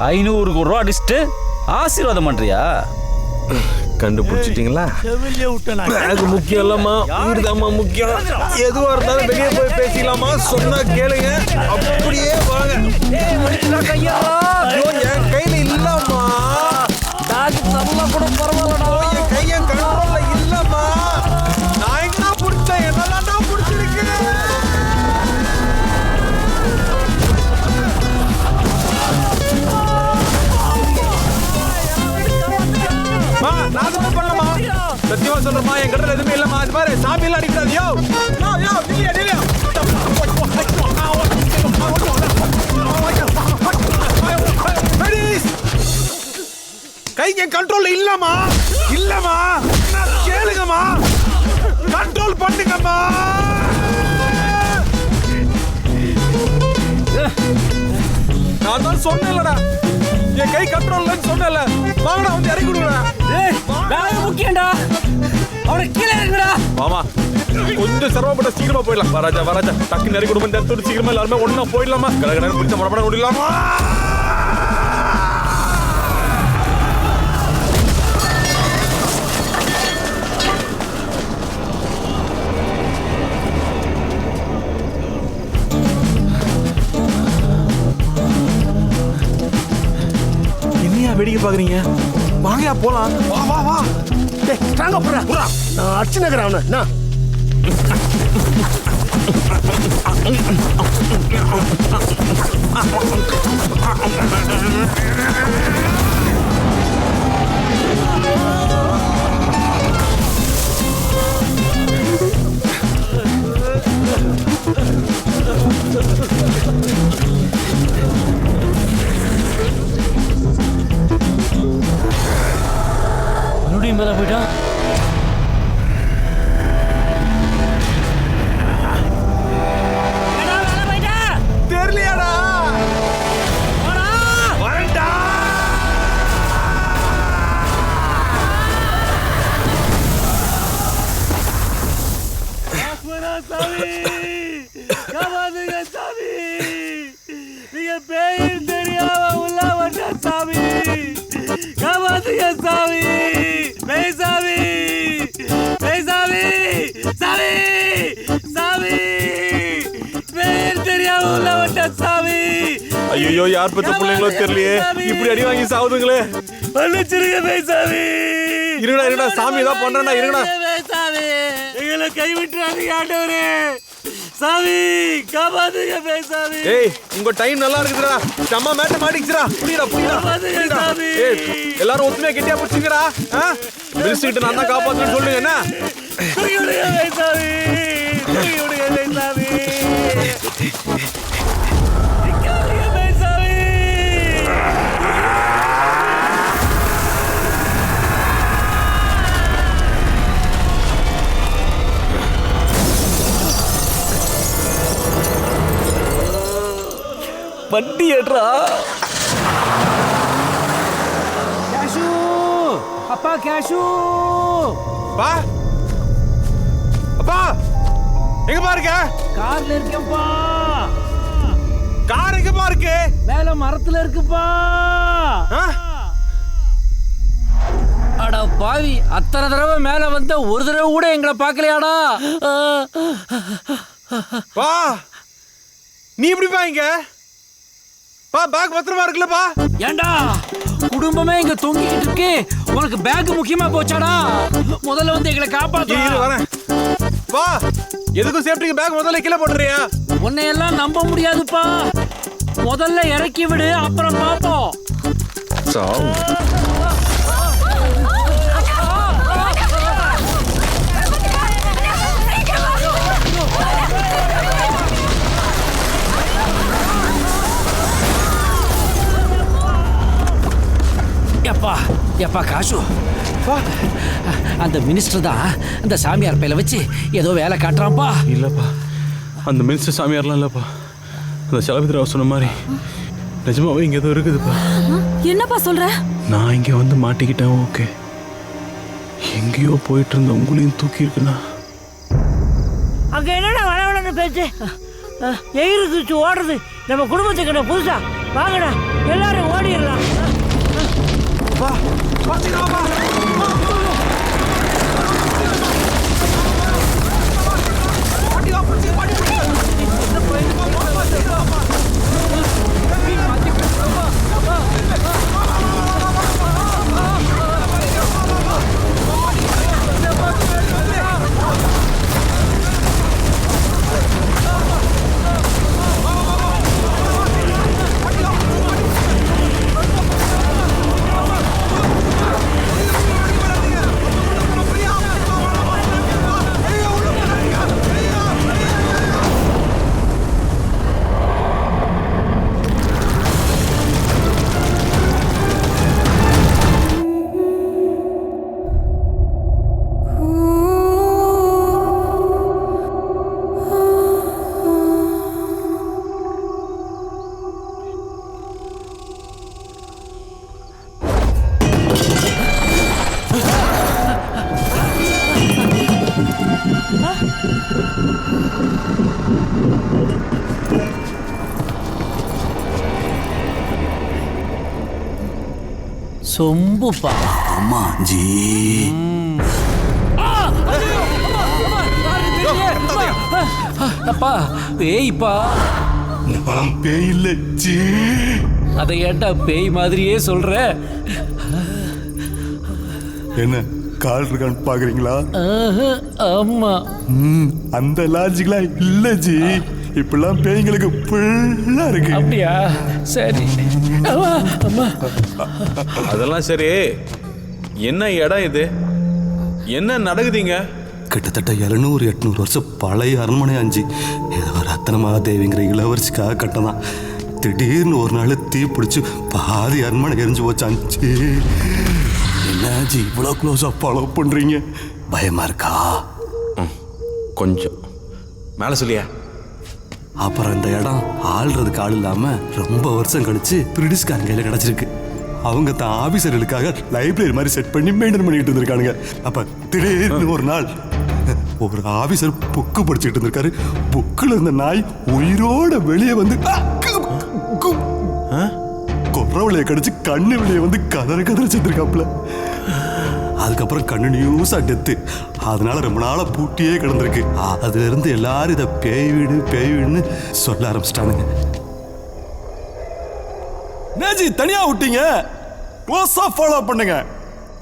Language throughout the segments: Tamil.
500 கோடி ரூபா அடிச்சுட்டு ஆசீர்வாதம் பண்றியா? கண்டுபிடிச்சிட்டீங்களா? எனக்கு முக்கியம் இல்லம்மா, உயிர்தாம்மா முக்கியம். எதுவா இருந்தாலும் வெளியே போய் பேசிக்கலாமா? சொன்னா கேளுங்க, அப்படியே வாங்க. என் கையில இல்லம்மா, கூட பரவாயில்லடா. என் கையன் கண்ட்ரோல்ல இல்லம்மா. நான் எங்க பிடிச்சேன், என்னெல்லாம் பிடிச்சிருக்கு. நான் எதுவுமே பண்ணலமா, சத்தியமா சொல்றமா, என் கடல எதுவுமே இல்லம்மா. அது பாரு, சாமி எல்லாம் அடிக்கிறாது. யோ கை என் கண்ட்ரோல்ல இல்லம்மா, இல்லம்மா. கேளுங்கம்மா, கண்ட்ரோல் பண்ணுங்கம்மா. நான் தான் சொன்னேன்லடா, என் கை கண்ட்ரோல்ல சொன்னேன்ல. வாங்கடா, வந்து இறக்கி விடுங்கடா. முக்கியம்டா, அவனை கீழே இறங்குடா. மாமா கொஞ்சம் சிரமப்பட்ட சீக்கிரமா போயிடலாம். வராஜா வராஜா, டக்கு நெருக்கி விடுமா, இந்த இடத்தோட சீக்கிரமா எல்லாருமே ஒண்ணா போயிடலாமா? கடற்கரை பிடிச்ச மரப்பட முடியலாமா? வேடிக்கை பாக்குறீங்க? வாங்கயா போலாம். வா வா வா. டேய் ஸ்ட்ராங்கா புறா. நான் அடிச்சு நகர அவனை. நான் மறுபடியும் மேல போயிட்டான். தெரியலையாடா? வரண்டா. சாமி காப்பாத்துங்க சாமி. நீங்க பேர் தெரியாம உள்ள வந்த சாமி, காப்பாத்துங்க சாமி. பேய் சாமி, பேய் சாமி, சாமி சாமி, பேர் தெரியாம உள்ள வந்த சாமி. ஐயோ, யார் பத்த பிள்ளைங்களோ தெரியலையே, இப்படி அடி வாங்கி சாவுதுங்களே. மன்னிச்சிருங்க பேய் சாமி. இருடா இருடா, சாமி ஏதாவது பண்றா. இருடா சாமி, எங்களை கைவிட்டுறாதீங்க ஆண்டவரே. சாமி காப்பாத்துங்க பேய் சாமி. ஏய், உங்க டைம் நல்லா இருக்குதுடா. நம்ம மேட்ட மாட்டிச்சுடா. புடிடா புடிடா. ஏய், எல்லாரும் ஒத்துமையா கெட்டியா புடிச்சுங்கடா. மினிஸ்டர் நான் தான் காப்பாத்துன்னு சொல்லுங்க. என்ன தூக்கிடுங்க பேய் சாமி, தூக்கிடுங்க பேய் சாமி. வண்டி ஏற்றா. கேஷு, அப்பா கேஷு. பா அப்பா, எங்க பாருங்க? கார்ல இருக்கேன்ப்பா. கார் எங்க பாருக்கு? மேல மரத்துல இருக்குப்பா. அட பாவி, அத்தனை தடவை மேல வந்த ஒரு தடவை கூட எங்களை பார்க்கலையாடா? பா, நீ எப்படி பாங்க? பா, பேக் பத்திரமா இருக்குல்லப்பா? ஏண்டா, குடும்பமே இங்க தொங்கிக்கிட்டு இருக்கு, உனக்கு பேக் முக்கியமா போச்சாடா? முதல்ல வந்து எங்களை காப்பாத்து. வரேன். வா, எதுக்கும் சேஃப்டிக்கு பேக் முதல்ல கீழே போட்டுறியா? உன்னையெல்லாம் நம்ப முடியாதுப்பா. முதல்ல இறக்கி விடு, அப்புறம் பாப்போம். எப்பா காசு, அந்த மினிஸ்டர் தான் அந்த சாமியார் பையில வச்சு ஏதோ வேலை காட்டுறான்ப்பா. இல்லப்பா, அந்த மினிஸ்டர் சாமியார்லாம் இல்லப்பா. அந்த சலபித்ரா சொன்ன மாதிரி நிஜமாவே இங்க ஏதோ இருக்குதுப்பா. என்னப்பா சொல்ற? நான் இங்க வந்து மாட்டிக்கிட்டேன். ஓகே, எங்கேயோ போயிட்டு இருந்த உங்களையும் தூக்கி இருக்குண்ணா. அங்க என்னடா வளவளன்னு பேச்சு? எகிரி குச்சி ஓடுறது நம்ம குடும்பத்துக்கு என்ன புதுசா? வாங்கடா எல்லாரும் ஓடிடலாம். வா பாத்தீங்களா வா சொம்புப்பா. அம்மா ஜி அப்பா பேய்ப்பா. நான் பேய் இல்ல ஜி. அதை ஏன்டா பேய் மாதிரியே சொல்ற? என்ன கால் இருக்கான்னு பாக்குறீங்களா? ஆமா. அந்த லாஜிக்லாம் இல்ல ஜி. இப்பெல்லாம் பேய்களுக்கு புல்லா இருக்கு. அப்படியா? சரி. அம்மா. அதெல்லாம் சரி, என்ன இடம் இது? என்ன நடக்குதுங்க? கிட்டத்தட்ட 700-800 வருஷம் பழைய அரண்மனை ஆஞ்சி. ஏதோ ரத்தனமாதேவிங்கிற இளவரசிக்காக கட்டதான். திடீர்னு ஒரு நாள் தீ பிடிச்சி பாதி அரண்மனை எரிஞ்சு போச்சாஞ்சி. என்னாச்சு இவ்வளோ க்ளோஸா ஃபாலோ பண்றீங்க? பயமா இருக்கா? கொஞ்சம் மேலே சொல்லியா. அப்புறம் இந்த இடம் ஆள்றதுக்கு ஆள் இல்லாம ரொம்ப வருஷம் கழிச்சு பிரிட்டிஷ்காரங்க கையில கிடைச்சிருக்கு. அவங்க தான் ஆபீசர்களுக்காக லைப்ரரி மாதிரி செட் பண்ணி மெயின்டைன் பண்ணிட்டு இருந்திருக்கானுங்க. அப்ப திடீர்னு ஒரு நாள் ஒரு ஆபீசர் புக்கு படிச்சுட்டு இருந்திருக்காரு. புக்குல இருந்த நாய் உயிரோட வெளியே வந்து கொரவளைய கடிச்சு கண்ணு வெளியே வந்து கதற செத்துருக்காப்ல. அதுக்கப்புறம் கண்டினியூஸா டெத்து. அதனால ரொம்ப நாளா பூட்டியே கிடந்திருக்கு. அதுல இருந்து எல்லாரும் இதை பேய் வீடுன்னு சொல்ல ஆரம்பிச்சிட்டானுங்க. நேஜி தனியா விட்டீங்க, க்ளோஸா ஃபாலோ பண்ணுங்க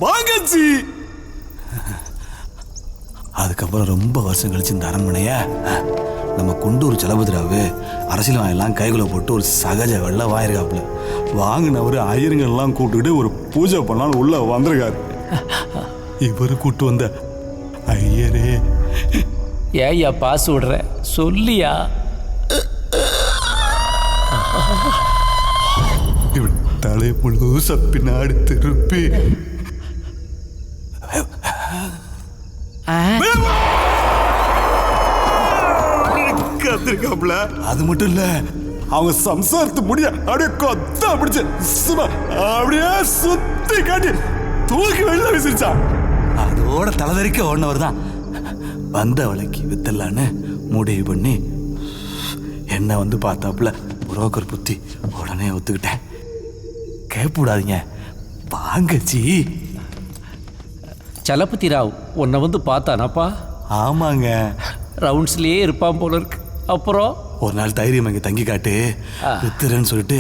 வாங்க ஜி. அதுக்கப்புறம் ரொம்ப வருஷம் கழிச்சு இந்த அரண்மனைய நம்ம குண்டூர் சலபதிராவு அரசியல் எல்லாம் கைகுள்ள போட்டு ஒரு சகஜ வெள்ள வாயிருக்காப்புல. வாங்கினவர் ஐயருங்கெல்லாம் கூப்பிட்டுக்கிட்டு ஒரு பூஜை பண்ணாலும் உள்ள வந்திருக்காரு. இவரு கூட்டு வந்த ஐயரே. ஏய்யா பாசு விடுற சொல்லியா? இவன் தலை முழுச பின்னாடி திருப்பி கத்திருக்காப்ல. அது மட்டும் இல்ல, அவங்க சம்சாரத்து முடிய அப்படியே கொத்த பிடிச்சு அப்படியே சுத்தி காட்டி தூக்கி வெளில விசிறிச்சான். அதோட தலைதறிக்க ஓடினவர் தான் வந்த வலைக்கு வித்தலான்னு முடிவு பண்ணி என்ன வந்து பார்த்தாப்புல. புரோக்கர் புத்தி உடனே ஒத்துக்கிட்டேன். கேட்பூடாதீங்க வாங்க ஜி. சலபதி ராவ் உன்னை வந்து பார்த்தானாப்பா? ஆமாங்க. ரவுண்ட்ஸ்லயே இருப்பான் போல இருக்கு. அப்புறம் ஒரு நாள் தைரியம் இங்க தங்கி காட்டு வித்துறேன்னு சொல்லிட்டு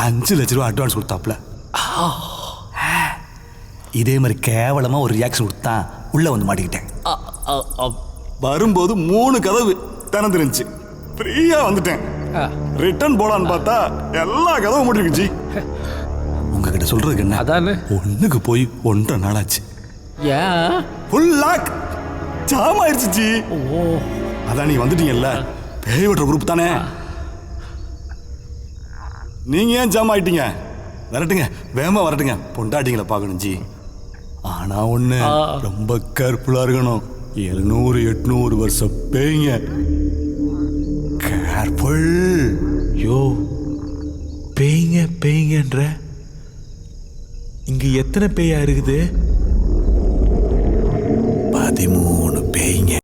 5 லட்ச ரூபா அட்வான்ஸ் கொடுத்தாப்புல. இதே மாதிரி கேவலமா ஒரு ரியாக்ஷன் கொடுத்தான். உள்ள வந்து மாட்டிக்கிட்டேன். வரும்போது 3 கதவு திறந்துருந்துச்சு. ஃப்ரீயா வந்துட்டேன். ரிட்டர்ன் போலான்னு பார்த்தா எல்லா கதவும் மூடிருக்குச்சு. உங்ககிட்ட சொல்றதுக்கு என்ன, அதானே ஒண்ணுக்கு போய் 1.5 நாள் ஆச்சு. ஏன்? ஃபுல் லாக் ஜாம் ஆயிடுச்சு ஜி. ஓ, அதான் நீ வந்துட்டீங்கல்ல, பேய் விட்டுற குரூப் தானே. நீங்க ஏன் ஜாம் ஆயிட்டீங்க? வரட்டுங்க, வேகமா வரட்டுங்க, பொண்டாட்டிங்களை பார்க்கணும் ஜி. ஆனா ஒண்ணு, ரொம்ப கேர்ஃபுல்லா இருக்கணும். 700-800 வருஷம் பேய்ங்க. கேர்ஃபுல். யோ பேய்ங்கன்ற இங்க எத்தனை பேயா இருக்குது? 13 பேய்ங்க.